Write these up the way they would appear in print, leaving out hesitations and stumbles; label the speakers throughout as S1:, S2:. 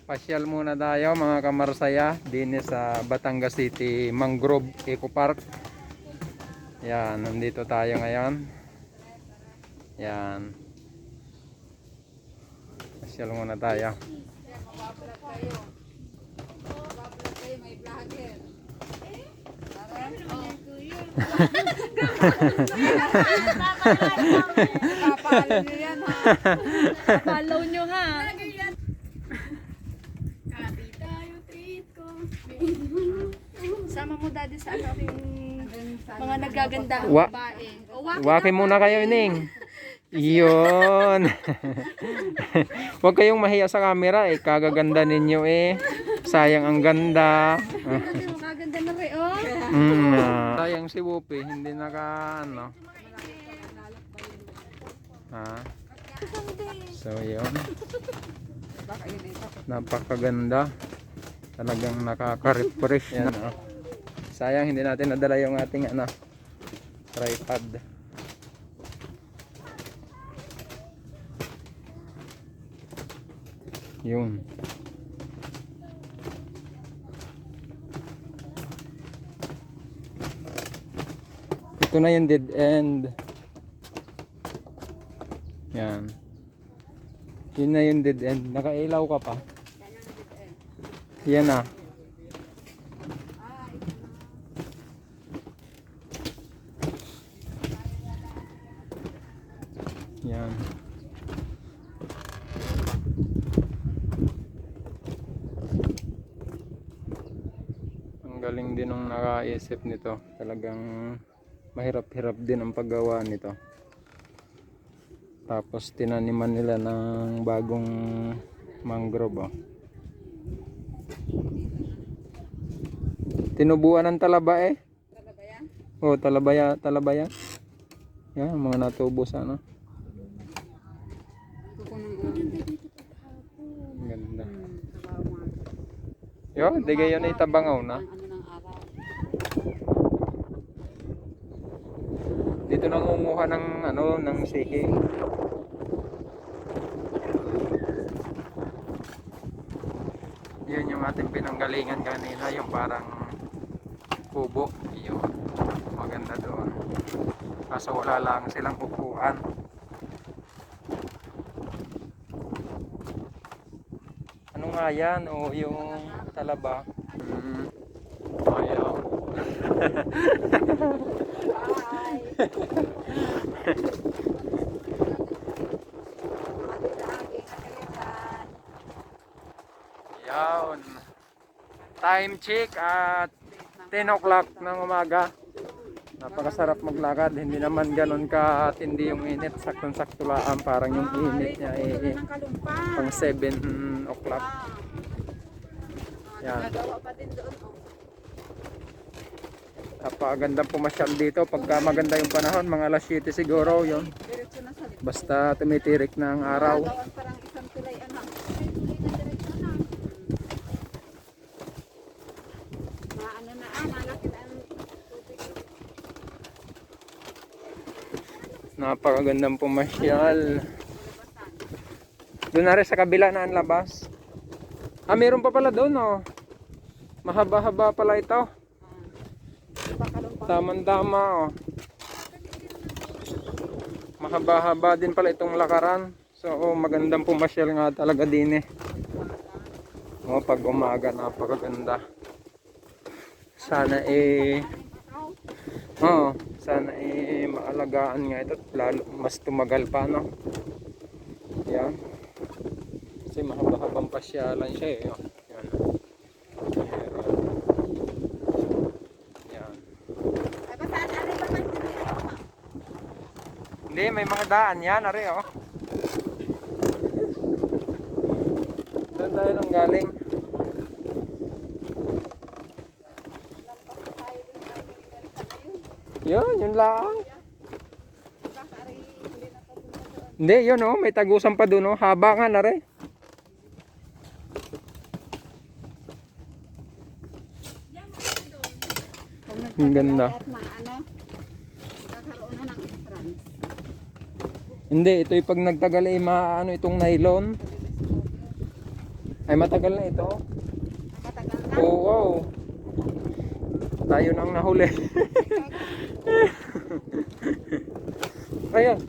S1: Pasyal muna tayo mga kamarsaya din sa Batangas City Mangrove Eco Park. Yan, nandito tayo ngayon. Yan. Pasyal muna tayo.
S2: May vlogger. Papalo nyo yan ha. Papalo nyo ha. Kapi tayo, treat ko. Sama mo daddy sa aking mga nagaganda babae.
S1: Wakin muna kayo, Ining. Yun. Huwag kayong mahiya sa camera eh. Kagaganda ninyo eh. Sayang ang ganda.
S2: Kaganda na rin oh.
S1: Sayang si Whoopi. Hindi ano. Ha? So yun. Napakaganda. Talagang nakaka-refresh. Yan, oh. Sayang hindi natin nadala yung ating tripod. Yun. Ito na yung dead end. Yan. Yun na yung dead end. Nakailaw ka pa. Yan na. Yan. Ang galing din ng nakaisip nito. Talagang mahirap-hirap din ang paggawa nito. Tapos tinaniman nila ng bagong mangrove. Oh. Tinubuan ng talaba eh.
S2: Talabaya?
S1: Oh, talabaya. Yan, mga natubo sana. Ganda. Yo, di gayon na itabangaw na. Dito nangunguha ng ng sihi. Yun yung ating pinanggalingan kanina, yung parang kubo. Yun. Maganda doon. Kaso wala lang silang upuan. Ano nga yan? O yung talaba. Ayaw. Yawn. Time check at 10 o'clock ng umaga. Napakasarap maglakad. Hindi naman ganun katindi yung init. Saktong-sakto lang. Parang yung init niya pang 7 o'clock. Yan. Napakagandang pumasyal dito. Pagka maganda yung panahon, mga alas 7 siguro yun. Basta tumitirik na ang araw. Napakagandang pumasyal. Doon na rin sa kabila na ang labas. Ah, meron pa pala doon oh. Mahaba-haba pala ito. Tama-tama oh. Mahaba-haba din pala itong lakaran. So magandang pumasyal nga talaga din eh. Oh, pag umaga napakaganda. Sana sana maalagaan nga ito lalo mas tumagal pa no. Yan. Kasi mahaba-habang pasyalan siya eh. Oh. Yan. Hindi, may mga daan yan, are oh. Doon tayo nang galing. Yun lang. Hindi, yun oh, may tagusan pa doon oh, haba nga na rin. Ang ganda. Hindi, ito yung pag nagtagal ay maano itong nylon. Ay matagal na ito.
S2: Matagal na.
S1: Oo, wow. Tayo nang nahuli. Ayan.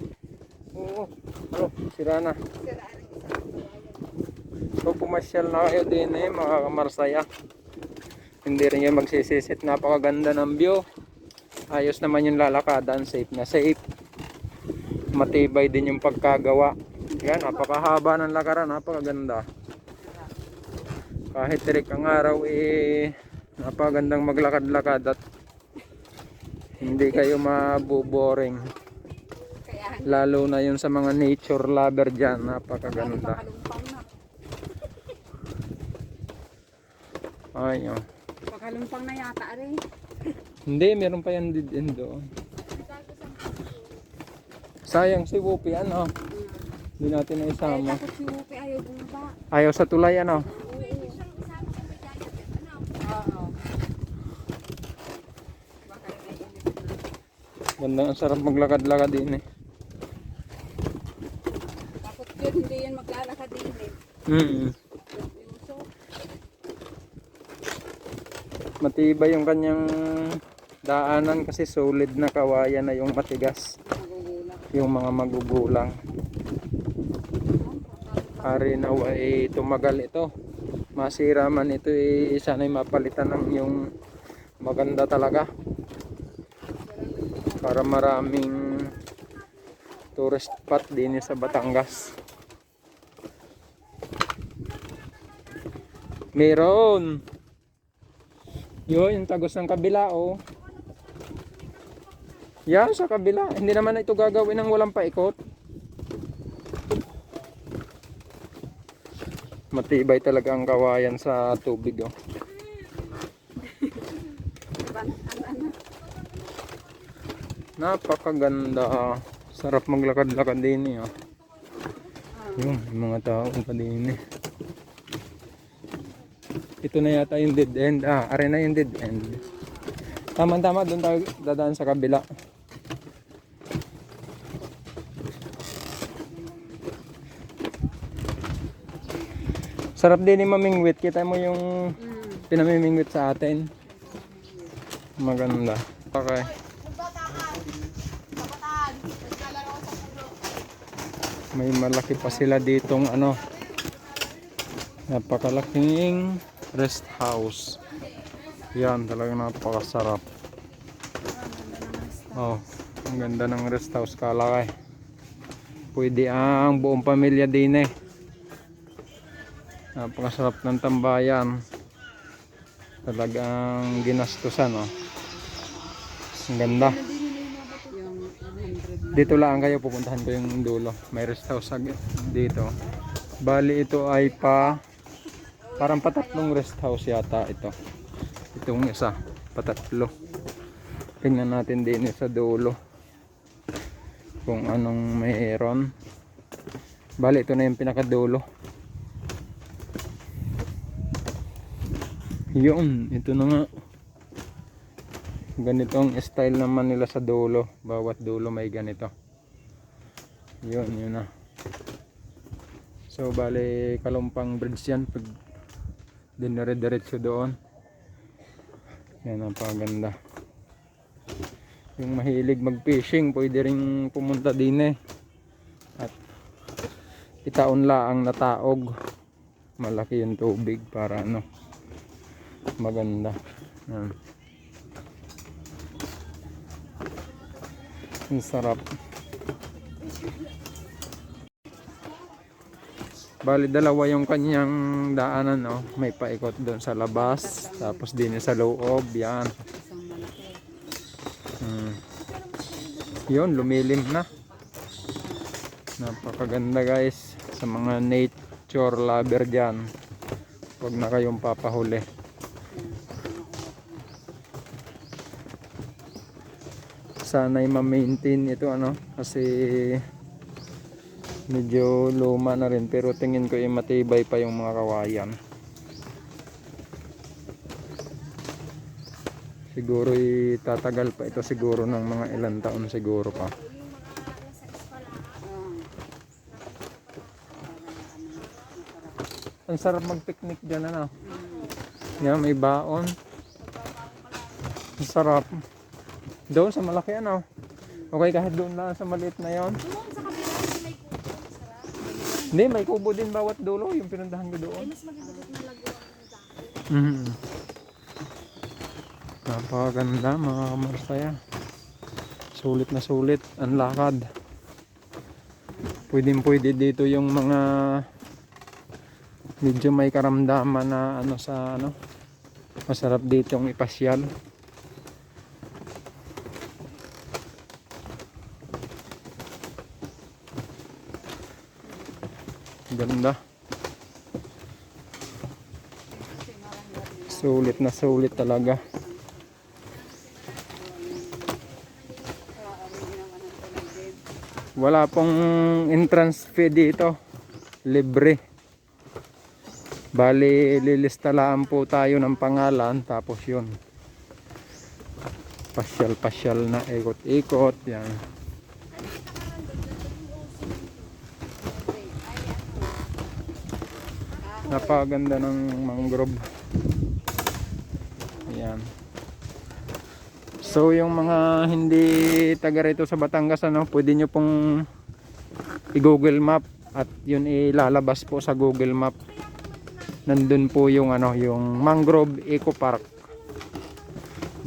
S1: Oo. Ano, sira na. So pumasyal na kayo din mga kamarsaya. Hindi rin yung magsisisit. Napakaganda ng view. Ayos naman yung lalakadan. Safe na safe. Matibay din yung pagkagawa. Yan, napakahaba ng lakaran. Napakaganda. Kahit tirik ang araw napakagandang maglakad-lakad at hindi kayo mabuboring.
S2: Kaya
S1: Lalo na yun sa mga nature lover dyan. Napakaganda.
S2: pakalumpang na.
S1: Ay, oh.
S2: Pakalumpang na yata rin.
S1: Hindi, meron pa yan din doon. Sayang si Wupi, ano? Hindi natin na
S2: Ay,
S1: isama.
S2: takot si Wupi ayaw bumaba.
S1: Ayaw sa tulay, ano?
S2: Oo. Baka naiinip.
S1: Ganda, ang sarap maglakad-lakad din eh.
S2: Takot yun, hindi yan maglalakad din eh. Yuso.
S1: Matibay yung kanyang daanan kasi solid na kawayan na yung matigas.
S2: Magugulang.
S1: Yung mga magugulang. Ari na tumagal ito. Masira man ito sana'y mapalitan ng yung maganda talaga. Para maraming tourist spot din sa Batangas. Meron. Yun, yung tagos ng kabila, oh. Yan, sa kabila. Hindi naman ito gagawin ng walang paikot. Matibay talaga ang kawayan sa tubig, oh. Napakaganda. Sarap maglakad-lakad din, oh. Yung mga tao pa din, eh. Ito na yata yung dead end. Are na yung dead end. Tama-tama, doon tayo dadaan sa kabila. Sarap din yung mamingwit. Kita mo yung pinamimingwit sa atin. Maganda. Okay. May malaki pa sila ditong ano. Napakalaking rest house. Yan, talagang napakasarap. Oh, ang ganda ng rest house, kalakay. Pwede ang buong pamilya din eh. Napakasarap ng tambayan. Talagang ginastusan, oh. Ang ganda. Dito lang kayo, pupuntahan ko yung dulo. May rest house dito. Bali ito ay parang patatlong rest house yata ito. Itong isa, patatlo. Tingnan natin din sa dulo kung anong mayroon. Bali ito na yung pinakadulo. Yun, ito na nga. Ganitong style naman nila sa dulo. Bawat dulo may ganito. Yun na. So bali Kalumpang Bridge yan. Pag dinire-diretso doon. Yan ang paganda. Yung mahilig mag-fishing, pwede rin pumunta din eh. At itaon laang nataog. Malaki yung tubig para ano, maganda. Yan. Ang sarap. Bali dalawa yung kanyang daanan, no? May paikot doon sa labas, tapos din sa loob, yan. Yun, lumilim na. Napakaganda guys, sa mga nature lover dyan. Huwag na kayong papahuli. Sana'y ma-maintain ito, ano, kasi medyo luma na rin, pero tingin ko matibay pa yung mga kawayan. Siguro tatagal pa ito siguro ng mga ilang taon siguro pa. Ang sarap mag-picnic dyan, ano. Yan, may baon. Ang sarap. Doon sa malaki, ano. Okay, kahit doon lang sa maliit na yon.
S3: Doon sa kabila, may kubo. Sarap.
S1: Hindi, may kubo din bawat dulo. Yung pinundahan ko doon.
S3: Mas magigulot na laguan ng dako.
S1: Napakaganda mga kamarsaya. Sulit na sulit ang lakad. Pwede dito yung mga medyo may karamdaman na ano sa ano. Masarap dito yung ipasyal. Ganda. Sulit na sulit talaga. Wala pong entrance fee dito. Libre. Bali, lilistalaan po tayo ng pangalan. Tapos yun. Pasyal-pasyal na ikot-ikot. Yan. Napakaganda ng mangrove. Yan. So yung mga hindi taga rito sa Batangas, ano, pwede nyo pong i-Google Map at yun ilalabas po sa Google Map. Nandun po yung ano, yung Mangrove Eco Park.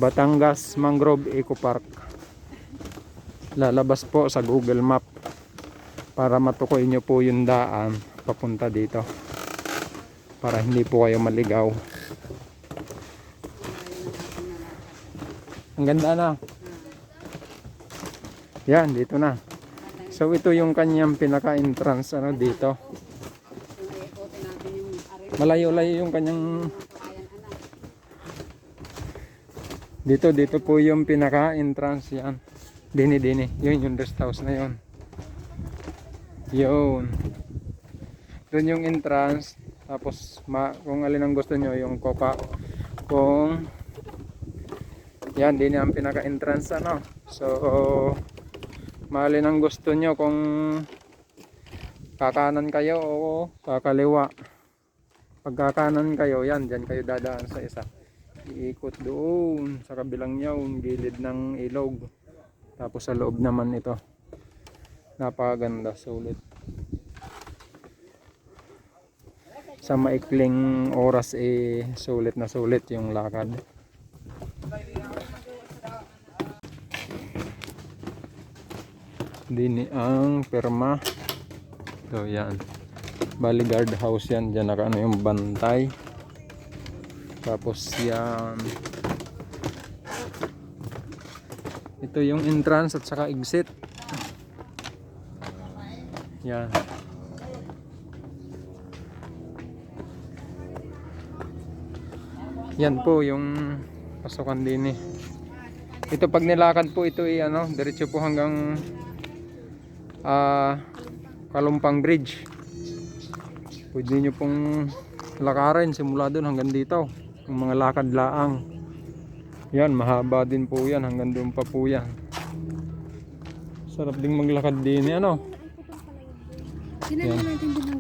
S1: Batangas Mangrove Eco Park. Lalabas po sa Google Map para matukoy nyo po yung daan papunta dito. Para hindi po kayo maligaw. Ang ganda na. Yan, dito na. So ito yung kanyang pinaka-entrance ano dito.
S2: Ikotin natin yung aring
S1: Malayo-layo yung kanyang
S2: kawayan anak.
S1: dito po yung pinaka-entrance yan. Dini. Yun yung rest house na yun. Yun. Doon yung entrance. Tapos kung alin ang gusto nyo, yung coca. Kung yan, din ang pinaka-entrance ano. So, maalin ang gusto nyo kung kakanan kayo o kakaliwa. Pag kakanan kayo, yan, dyan kayo dadaan sa isa. Iikot doon sa kabilang yawn, gilid ng ilog. Tapos sa loob naman ito. Napakaganda, sulit. Sa maikling oras sulit na sulit yung lakad. Dini ang perma. So yan. Bali guard house yan. Diyan naka ano yung bantay. Tapos yan. Ito yung entrance at saka exit. Yan. Yan po yung pasukan din eh. Ito pag nilakad po ito ano, diretso po hanggang Kalumpang Bridge. Pwede nyo pong lakarin simula doon hanggang dito. Yung mga lakad laang. Yan, mahaba din po yan. Hanggang doon pa po yan. Sarap ding maglakad din ano.
S3: Tingnan natin